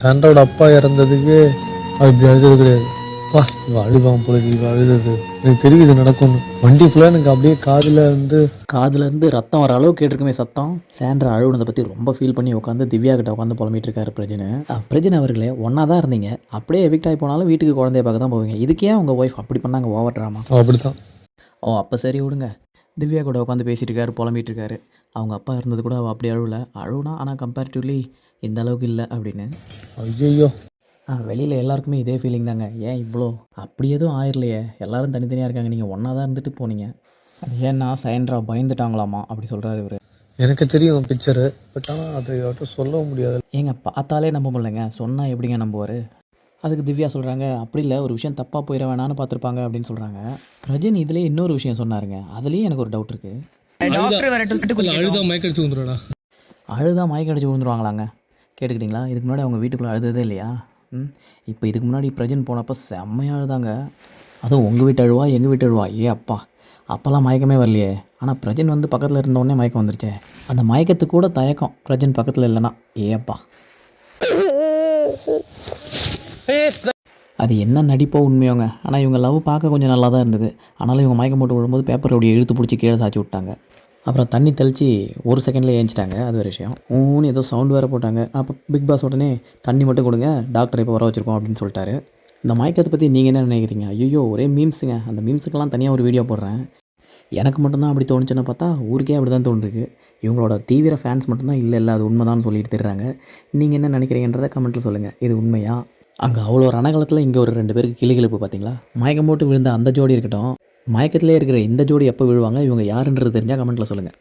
சாண்ட்ராவோட அப்பா இறந்ததுக்கு அவள் இப்படி அழுதது கிடையாது. பா இவன் அழுவான் பொழுது இவன் அழுதது எனக்கு தெரியுது நடக்கும்னு. வண்டி ஃபுல்லாக எனக்கு அப்படியே காதுலேருந்து ரத்தம் வர அளவுக்கு கேட்டிருக்குமே சத்தம். சாண்ட்ரா அழுவுனதை பற்றி ரொம்ப ஃபீல் பண்ணி உட்காந்து திவ்யா கிட்ட உட்காந்து புலம்பிட்டு இருக்காரு பிரஜின். பிரஜின் அவர்களே, ஒன்றா தான் இருந்தீங்க, அப்படியே எவிக்ட் ஆகி போனாலும் வீட்டுக்கு குழந்தைய பார்க்க தான் போவீங்க. இதுக்கே உங்கள் ஒய்ஃப் அப்படி பண்ணாங்க, ஓவர் ட்ராமா. அப்படித்தான். ஓ அப்போ சரி விடுங்க. திவ்யா கூட உட்காந்து பேசிகிட்டு இருக்காரு, புலம்பிட்டு இருக்காரு. அவங்க அப்பா இருந்தது கூட அவள் அப்படி அழுவுனா, ஆனால் கம்பேரிட்டிவ்லி இந்த அளவுக்கு இல்லை அப்படின்னு. ஐயோ வெளியில் எல்லாருக்குமே இதே ஃபீலிங் தாங்க. ஏன் இவ்வளோ அப்படி எதுவும் ஆயிரலையே, எல்லோரும் தனித்தனியாக இருக்காங்க, நீங்கள் ஒன்றா தான் இருந்துட்டு போனீங்க. அது ஏன்னா சாண்ட்ரா பயந்துட்டாங்களாமா அப்படி சொல்கிறாரு இவர். எனக்கு தெரியும் பிக்சரு, பட் ஆனால் அதை யார்ட்டும் சொல்லவும் முடியாது. ஏங்க பார்த்தாலே நம்ப முடியலைங்க, சொன்னால் எப்படிங்க நம்புவார்? அதுக்கு திவ்யா சொல்கிறாங்க, அப்படி இல்லை, ஒரு விஷயம் தப்பாக போயிட வேணான்னு பார்த்துருப்பாங்க அப்படின்னு சொல்கிறாங்க. பிரஜன் இதுலேயே இன்னொரு விஷயம் சொன்னாருங்க, அதுலேயும் எனக்கு ஒரு டவுட் இருக்குது. அழுதா மயக்கடிச்சு விழுந்துருவாங்களாங்க? கேட்டுக்கிட்டிங்களா? இதுக்கு முன்னாடி அவங்க வீட்டுக்குள்ளே அழுததே இல்லையா? இப்போ இதுக்கு முன்னாடி பிரஜன் போனப்போ செம்மையாக அழுதாங்க. அதுவும் உங்கள் வீட்டு அழுவா எங்கள் வீட்டு அழுவா, ஏ அப்பா, அப்போல்லாம் மயக்கமே வரலையே. ஆனால் பிரஜன் வந்து பக்கத்தில் இருந்தோடனே மயக்கம் வந்துருச்சே. அந்த மயக்கத்துக்கு கூட தயக்கம் பிரஜன் பக்கத்தில் இல்லைன்னா, ஏ அப்பா. அது என்ன நடிப்போ உண்மையோங்க. ஆனால் இவங்க லவ் பார்க்க கொஞ்சம் நல்லா தான் இருந்தது. ஆனாலும் இவங்க மயக்கம் போட்டு விடும்போது பேப்பரோடைய இழுத்து பிடிச்சி கீழே சாய்ச்சி விட்டாங்க. அப்புறம் தண்ணி தெளித்து ஒரு செகண்டில் ஏஞ்சிட்டாங்க, அது ஒரு விஷயம். ஊன்னு ஏதோ சவுண்டு வேறு போட்டாங்க. அப்போ பிக் பாஸ் உடனே தண்ணி மட்டும் கொடுங்க, டாக்டர் இப்போ வர வச்சுருக்கோம் அப்படின்னு சொல்லிட்டாரு. இந்த மயக்கத்தை பற்றி நீங்கள் என்ன நினைக்கிறீங்க? ஐயோ ஒரே மீம்ஸுங்க. அந்த மீம்ஸுக்கெல்லாம் தனியாக ஒரு வீடியோ போடுறேன். எனக்கு மட்டும்தான் அப்படி தோணுச்சுன்னு பார்த்தா ஊருக்கே அப்படி தான் தோணுருக்கு. இவங்களோட தீவிர ஃபேன்ஸ் மட்டும்தான் இல்லை அது உண்மைதான்னு சொல்லிட்டு தர்றாங்க. நீங்கள் என்ன நினைக்கிறீங்கன்றதை கமெண்ட்டில் சொல்லுங்கள். இது உண்மையா? அங்கே அவ்வளோ ரணகாலத்தில் இங்கே ஒரு 2 பேருக்கு கிளிகிழப்பு பார்த்தீங்களா? மயக்கம் போட்டு விழுந்த அந்த ஜோடி இருக்கட்டும், மயக்கத்திலே இருக்கிற இந்த ஜோடி எப்போ விழுவாங்க, இவங்க யாருன்றது தெரிஞ்சால் கமெண்ட்டில் சொல்லுங்கள்.